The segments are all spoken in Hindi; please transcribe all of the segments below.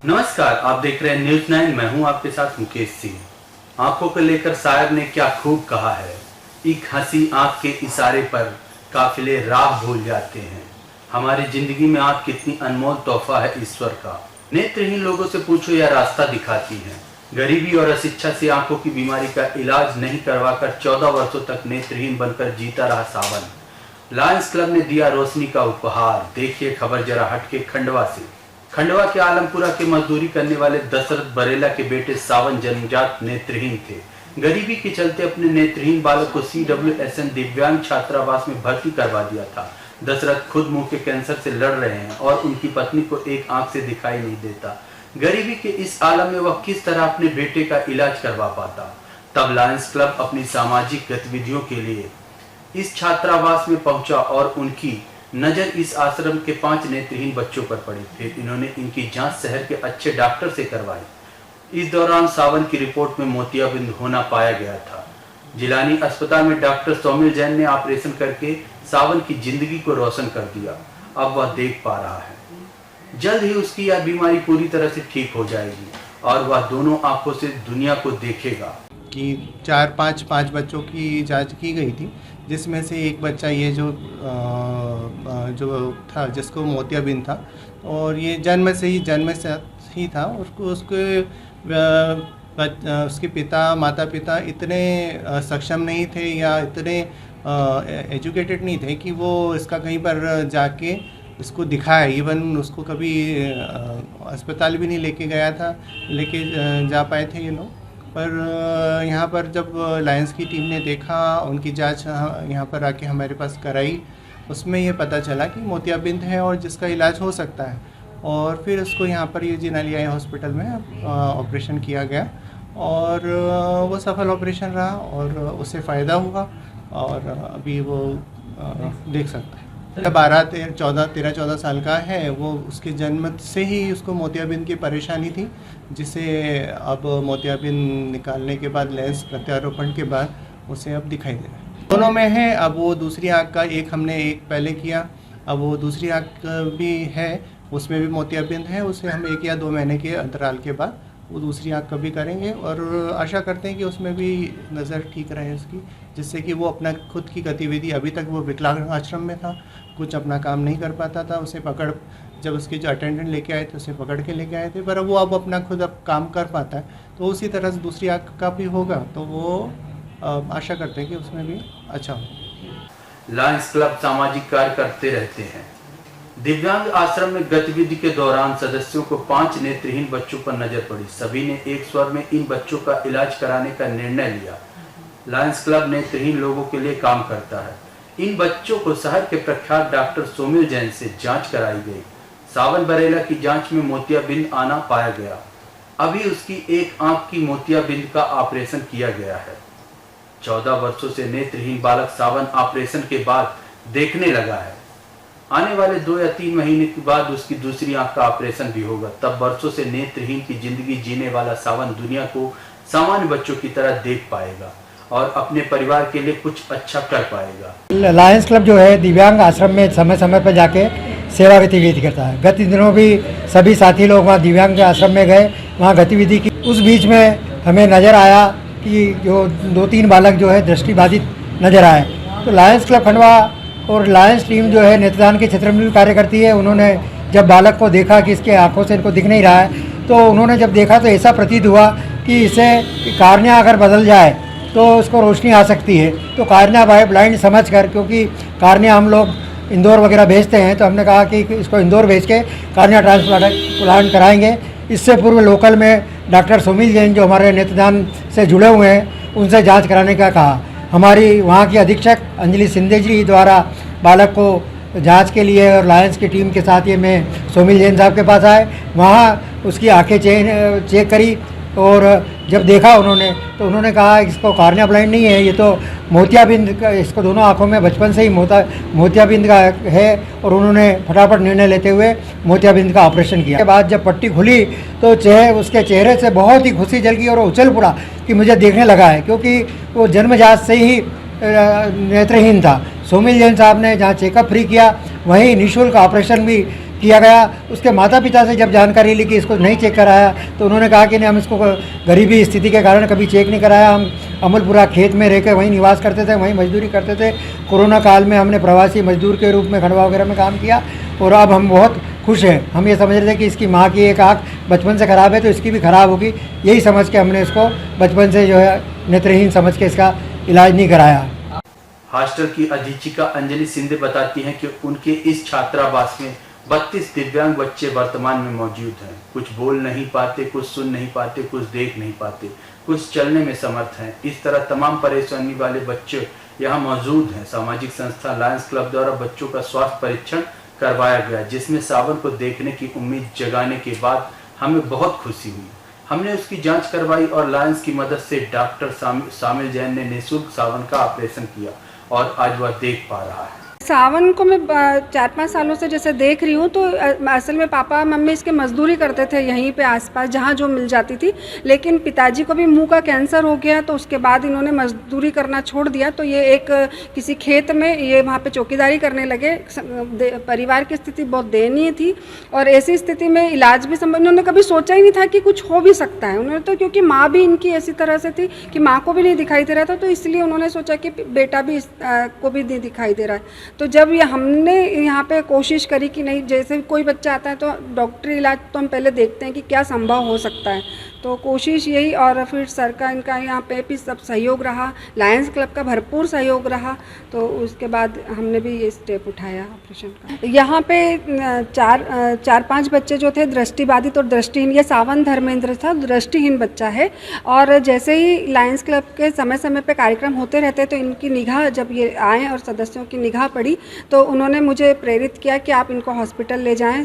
नमस्कार, आप देख रहे हैं न्यूज 9। मैं हूं आपके साथ मुकेश सिंह। आंखों को लेकर शायर ने क्या खूब कहा है, एक हंसी आंख के इशारे पर काफिले राह भूल जाते हैं। हमारी जिंदगी में आंख कितनी अनमोल तोहफा है ईश्वर का। नेत्रहीन लोगों से पूछो या रास्ता दिखाती है। गरीबी और अशिक्षा से आंखों की बीमारी का इलाज नहीं करवाकर 14 वर्षों तक नेत्रहीन बनकर जीता रहा सावन। लायंस क्लब ने दिया रोशनी का उपहार। देखिए खबर जरा हटके खंडवा से। खंडवा के आलमपुरा के मजदूरी करने वाले दशरथ बरेला के बेटे सावन जन्मजात नेत्रहीन थे। गरीबी के चलते अपने नेत्रहीन बालक को CWSN दिव्यांग छात्रावास में भर्ती करवा दिया था। दशरथ खुद मुंह के कैंसर से लड़ रहे हैं और उनकी पत्नी को एक आंख से दिखाई नहीं देता। गरीबी के इस आलम में वह किस तरह अपने बेटे का इलाज करवा पाता। तब लायंस क्लब अपनी सामाजिक गतिविधियों के लिए इस छात्रावास में पहुंचा और उनकी नजर इस आश्रम के 5 नेत्रहीन बच्चों पर पड़ी। फिर इन्होंने इनकी जांच शहर के अच्छे डॉक्टर से करवाई। इस दौरान सावन की रिपोर्ट में मोतियाबिंद होना पाया गया था। जिलानी अस्पताल में डॉक्टर सोमिल जैन ने ऑपरेशन करके सावन की जिंदगी को रोशन कर दिया। अब वह देख पा रहा है। जल्द ही उसकी यह बीमारी पूरी तरह से ठीक हो जाएगी और वह दोनों आंखों से दुनिया को देखेगा। कि 4-5 बच्चों की जांच की गई थी, जिसमें से एक बच्चा ये जो था जिसको मोतियाबिंद था, और ये जन्म से ही था। उसके माता पिता इतने सक्षम नहीं थे या इतने एजुकेटेड नहीं थे कि वो इसका कहीं पर जाके इसको दिखाए। इवन उसको कभी अस्पताल भी नहीं लेके जा पाए थे ये लोग। पर यहाँ पर जब लायंस की टीम ने देखा, उनकी जांच यहाँ पर आके हमारे पास कराई, उसमें ये पता चला कि मोतियाबिंद है और जिसका इलाज हो सकता है। और फिर उसको यहाँ पर ये जिनालिया आई में ऑपरेशन किया गया और वो सफल ऑपरेशन रहा और उससे फ़ायदा हुआ और अभी वो देख सकता है। 13-14 साल का है वो। उसके जन्म से ही उसको मोतियाबिंद की परेशानी थी, जिसे अब मोतियाबिंद निकालने के बाद, लेंस प्रत्यारोपण के बाद उसे अब दिखाई दे रहा है। दोनों में है। अब वो दूसरी आँख का हमने एक पहले किया, अब वो दूसरी आँख भी है, उसमें भी मोतियाबिंद है। उसे हम 1 या 2 महीने के अंतराल के बाद वो दूसरी आँख का भी करेंगे और आशा करते हैं कि उसमें भी नज़र ठीक रहे उसकी, जिससे कि वो अपना खुद की गतिविधि, अभी तक वो विकलांग आश्रम में था, कुछ अपना काम नहीं कर पाता था। उसे जब उसके जो अटेंडेंट लेके आए थे उसे पकड़ के लेके आए थे, पर वो अब अपना खुद काम कर पाता है। तो उसी तरह से दूसरी आँख का भी होगा, तो वो आशा करते हैं कि उसमें भी अच्छा हो। लायंस क्लब सामाजिक कार्य करते रहते हैं। दिव्यांग आश्रम में गतिविधि के दौरान सदस्यों को 5 नेत्रहीन बच्चों पर नजर पड़ी। सभी ने एक स्वर में इन बच्चों का इलाज कराने का निर्णय लिया। लायंस क्लब नेत्रहीन लोगों के लिए काम करता है। इन बच्चों को शहर के प्रख्यात डॉक्टर सोमिल जैन से जांच कराई गई। सावन बरेला की जांच में मोतियाबिंद आना पाया गया। अभी उसकी एक आंख की मोतियाबिंद का ऑपरेशन किया गया है। 14 वर्षों से नेत्रहीन बालक सावन ऑपरेशन के बाद देखने लगा है। आने वाले 2 या 3 महीने के बाद उसकी दूसरी आंख का ऑपरेशन भी होगा। तब वर्षों से नेत्रहीन की जिंदगी जीने वाला सावन दुनिया को सामान्य बच्चों की तरह देख पाएगा और अपने परिवार के लिए कुछ अच्छा कर पाएगा। लायंस क्लब जो है दिव्यांग आश्रम में समय समय पर जाके सेवा गतिविधि करता है। गत दिनों भी सभी साथी लोग वहाँ दिव्यांग के आश्रम में गए, वहाँ गतिविधि की। उस बीच में हमें नज़र आया कि जो 2-3 बालक जो है दृष्टिबाधित नज़र आए। तो लायंस क्लब खंडवा और लायंस टीम जो है नेत्रदान के क्षेत्र में भी कार्य करती है। उन्होंने जब बालक को देखा कि इसके आँखों से इनको दिख नहीं रहा है, तो उन्होंने जब देखा तो ऐसा प्रतीत हुआ कि इसे कार्निया अगर बदल जाए तो उसको रोशनी आ सकती है। तो कार्निया बाय ब्लाइंड समझकर, क्योंकि कार्निया हम लोग इंदौर वगैरह भेजते हैं, तो हमने कहा कि इसको इंदौर भेज के कार्निया ट्रांसप्लांट कराएंगे। इससे पूर्व लोकल में डॉक्टर सोमिल जैन जो हमारे नेत्रदान से जुड़े हुए हैं, उनसे जांच कराने का कहा। हमारी वहाँ की अधीक्षक अंजलि सिंधे जी द्वारा बालक को जांच के लिए और लायंस की टीम के साथ ये मैं सोमिल जैन साहब के पास आए। वहाँ उसकी आँखें चेक करी और जब देखा उन्होंने, तो उन्होंने कहा इसको कार्निया ब्लाइंड नहीं है, ये तो मोतियाबिंद का, इसको दोनों आँखों में बचपन से ही मोतियाबिंद का है। और उन्होंने फटाफट निर्णय लेते हुए मोतियाबिंद का ऑपरेशन किया। के बाद जब पट्टी खुली तो उसके चेहरे से बहुत ही खुशी झलकी और उछल पड़ा कि मुझे देखने लगा है, क्योंकि वो जन्मजात से ही नेत्रहीन था। सोमिल जैन साहब ने जहाँ चेकअप फ्री किया, वहीं निःशुल्क ऑपरेशन भी किया गया। उसके माता पिता से जब जानकारी ली कि इसको नहीं चेक कराया तो उन्होंने कहा कि नहीं, हम इसको गरीबी स्थिति के कारण कभी चेक नहीं कराया। हम अमलपुरा खेत में रहकर वहीं निवास करते थे, वहीं मजदूरी करते थे। कोरोना काल में हमने प्रवासी मजदूर के रूप में खंडवा वगैरह में काम किया और अब हम बहुत खुश हैं। हम ये समझ रहे थे कि इसकी माँ की एक आँख बचपन से ख़राब है तो इसकी भी ख़राब होगी, यही समझ के हमने इसको बचपन से जो है नेत्रहीन समझ के इसका इलाज नहीं कराया। हॉस्टल की अधीक्षिका अंजलि सिंधे बताती हैं कि उनके इस छात्रावास में 32 दिव्यांग बच्चे वर्तमान में मौजूद हैं। कुछ बोल नहीं पाते, कुछ सुन नहीं पाते, कुछ देख नहीं पाते, कुछ चलने में समर्थ हैं। इस तरह तमाम परेशानी वाले बच्चे यहाँ मौजूद हैं। सामाजिक संस्था लायंस क्लब द्वारा बच्चों का स्वास्थ्य परीक्षण करवाया गया, जिसमें सावन को देखने की उम्मीद जगाने के बाद हमें बहुत खुशी हुई। हमने उसकी जांच करवाई और लायंस की मदद से डॉक्टर शामिल जैन ने निःशुल्क सावन का ऑपरेशन किया और आज वह देख पा रहा है। सावन को मैं 4-5 सालों से जैसे देख रही हूँ, तो असल में पापा मम्मी इसके मजदूरी करते थे यहीं पे आसपास जहाँ जो मिल जाती थी। लेकिन पिताजी को भी मुंह का कैंसर हो गया तो उसके बाद इन्होंने मजदूरी करना छोड़ दिया। तो ये एक किसी खेत में ये वहाँ पे चौकीदारी करने लगे। परिवार की स्थिति बहुत दयनीय थी और ऐसी स्थिति में इलाज भी संभव, इन्होंने कभी सोचा ही नहीं था कि कुछ हो भी सकता है। उन्होंने तो, क्योंकि माँ भी इनकी ऐसी तरह से थी कि माँ को भी नहीं दिखाई दे रहा था, तो इसलिए उन्होंने सोचा कि बेटा भी को भी नहीं दिखाई दे रहा है। तो जब ये हमने यहाँ पे कोशिश करी कि नहीं, जैसे कोई बच्चा आता है तो डॉक्टरी इलाज तो हम पहले देखते हैं कि क्या संभव हो सकता है, तो कोशिश यही। और फिर सर का इनका यहाँ पे भी सब सहयोग रहा, लायंस क्लब का भरपूर सहयोग रहा, तो उसके बाद हमने भी ये स्टेप उठाया ऑपरेशन का। यहाँ पे 4-5 बच्चे जो थे दृष्टिबाधित और दृष्टिहीन, ये सावन धर्मेंद्र था, दृष्टिहीन बच्चा है। और जैसे ही लायंस क्लब के समय समय पे कार्यक्रम होते रहते तो इनकी निगाह, जब ये आए और सदस्यों की निगाह पड़ी तो उन्होंने मुझे प्रेरित किया कि आप इनको हॉस्पिटल ले जाएं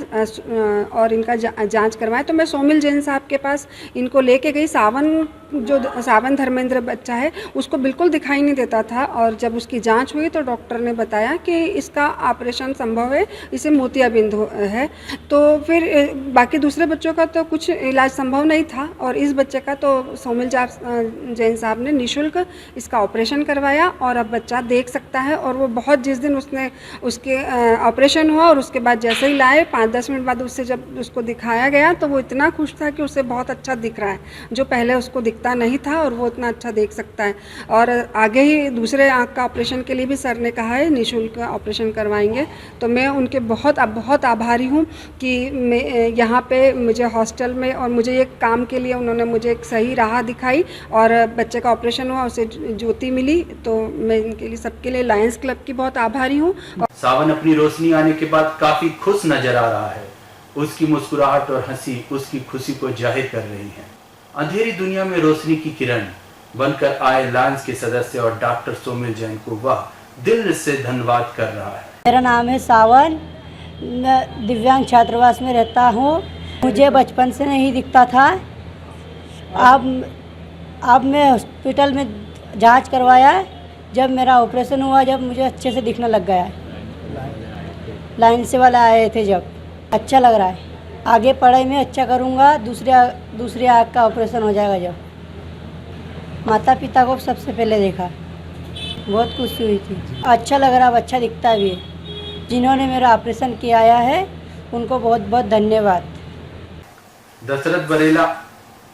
और इनका जांच करवाएं। तो मैं सोमिल जैन साहब के पास इनको लेके गई। सावन धर्मेंद्र बच्चा है, उसको बिल्कुल दिखाई नहीं देता था और जब उसकी जांच हुई तो डॉक्टर ने बताया कि इसका ऑपरेशन संभव है, इसे मोतियाबिंद है। तो फिर बाकी दूसरे बच्चों का तो कुछ इलाज संभव नहीं था और इस बच्चे का तो सोमिल जैन साहब ने निःशुल्क इसका ऑपरेशन करवाया और अब बच्चा देख सकता है। और वो बहुत, जिस दिन उसके ऑपरेशन हुआ और उसके बाद जैसे ही लाए 5-10 मिनट बाद उससे जब उसको दिखाया गया तो वो इतना खुश था कि उसे बहुत अच्छा दिख रहा है, जो पहले उसको दिखता नहीं था और वो इतना अच्छा देख सकता है। और आगे ही दूसरे आँख का ऑपरेशन के लिए भी सर ने कहा है निःशुल्क ऑपरेशन करवाएंगे। तो मैं उनके बहुत आभारी हूँ कि मैं यहाँ पे मुझे हॉस्टल में और मुझे ये काम के लिए उन्होंने मुझे एक सही राह दिखाई और बच्चे का ऑपरेशन हुआ, उसे ज्योति मिली। तो मैं इनके लिए, सबके लिए लायंस क्लब की बहुत आभारी हूँ। सावन अपनी रोशनी आने के बाद काफी खुश नजर आ रहा है। उसकी मुस्कुराहट और हंसी उसकी खुशी को जाहिर कर रही है। अंधेरी दुनिया में रोशनी की किरण बनकर आए लायंस के सदस्य और डॉक्टर सोमिल जैन को वह दिल से धन्यवाद कर रहा है। मेरा नाम है सावन, मैं दिव्यांग छात्रावास में रहता हूँ। मुझे बचपन से नहीं दिखता था। अब मैं हॉस्पिटल में जांच करवाया, जब मेरा ऑपरेशन हुआ, जब मुझे अच्छे से दिखने लग गया। लाइन से वाले आए थे, जब अच्छा लग रहा है। आगे पढ़ाई में अच्छा करूँगा, दूसरी आँख का ऑपरेशन हो जाएगा। जब माता पिता को सबसे पहले देखा, बहुत खुशी हुई थी। अच्छा लग रहा, अच्छा दिखता भी है। जिन्होंने मेरा ऑपरेशन किया है उनको बहुत बहुत धन्यवाद। दशरथ बरेला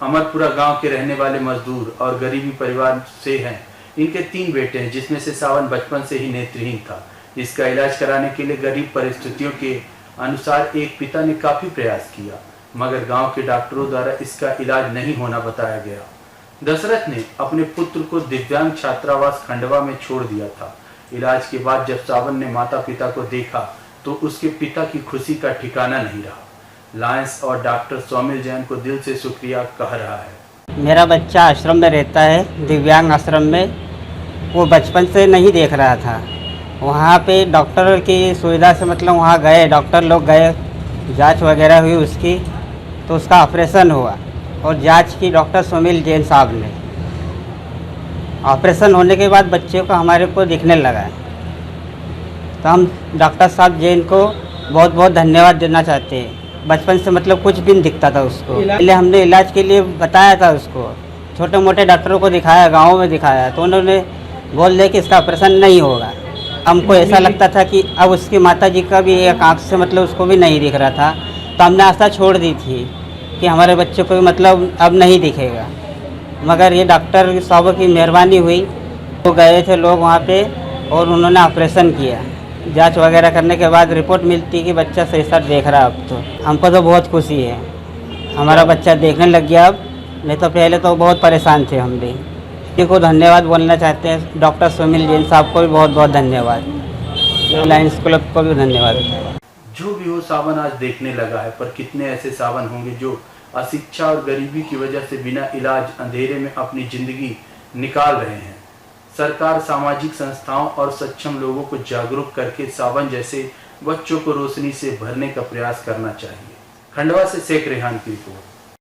अमरपुरा गांव के रहने वाले मजदूर और गरीबी परिवार से हैं। इनके 3 बेटे हैं, जिसमें से सावन बचपन से ही नेत्रहीन था। इसका इलाज कराने के लिए गरीब परिस्थितियों के अनुसार एक पिता ने काफी प्रयास किया, मगर गांव के डॉक्टरों द्वारा इसका इलाज नहीं होना बताया गया। दशरथ ने अपने पुत्र को दिव्यांग छात्रावास खंडवा में छोड़ दिया था। इलाज के बाद जब सावन ने माता पिता को देखा तो उसके पिता की खुशी का ठिकाना नहीं रहा। लायंस और डॉक्टर सोमिल जैन को दिल से शुक्रिया कह रहा है। मेरा बच्चा आश्रम में रहता है, दिव्यांग आश्रम में। वो बचपन से नहीं देख रहा था। वहाँ पे डॉक्टर की सुविधा से, मतलब वहाँ गए, डॉक्टर लोग गए, जांच वगैरह हुई उसकी, तो उसका ऑपरेशन हुआ और जांच की डॉक्टर सोमिल जैन साहब ने। ऑपरेशन होने के बाद बच्चे को हमारे को दिखने लगा। तो हम डॉक्टर साहब जैन को बहुत बहुत धन्यवाद देना चाहते हैं। बचपन से मतलब कुछ भी नहीं दिखता था उसको। पहले हमने इलाज के लिए बताया था उसको, छोटे मोटे डॉक्टरों को दिखाया, गाँव में दिखाया, तो उन्होंने बोल दिया कि इसका ऑपरेशन नहीं होगा। हमको ऐसा लगता था कि अब उसकी माता जी का भी एक आँख से मतलब उसको भी नहीं दिख रहा था, तो हमने आस्था छोड़ दी थी कि हमारे बच्चे को भी मतलब अब नहीं दिखेगा। मगर ये डॉक्टर साहब की मेहरबानी हुई, तो गए थे लोग वहाँ पे और उन्होंने ऑपरेशन किया। जांच वगैरह करने के बाद रिपोर्ट मिलती कि बच्चा सही साथ देख रहा है। अब तो हमको तो बहुत खुशी है, हमारा बच्चा देखने लग गया अब, नहीं तो पहले तो बहुत परेशान थे हम भी। इनको धन्यवाद बोलना चाहते हैं, डॉक्टर सुमिल जैन साहब को भी बहुत बहुत धन्यवाद, लायंस क्लब को भी धन्यवाद। जो भी हो, सावन आज देखने लगा है, पर कितने ऐसे सावन होंगे जो अशिक्षा और गरीबी की वजह से बिना इलाज अंधेरे में अपनी जिंदगी निकाल रहे हैं। सरकार सामाजिक संस्थाओं और सक्षम लोगों को जागरूक करके सावन जैसे बच्चों को रोशनी से भरने का प्रयास करना चाहिए। खंडवा से शेख रेहान की रिपोर्ट।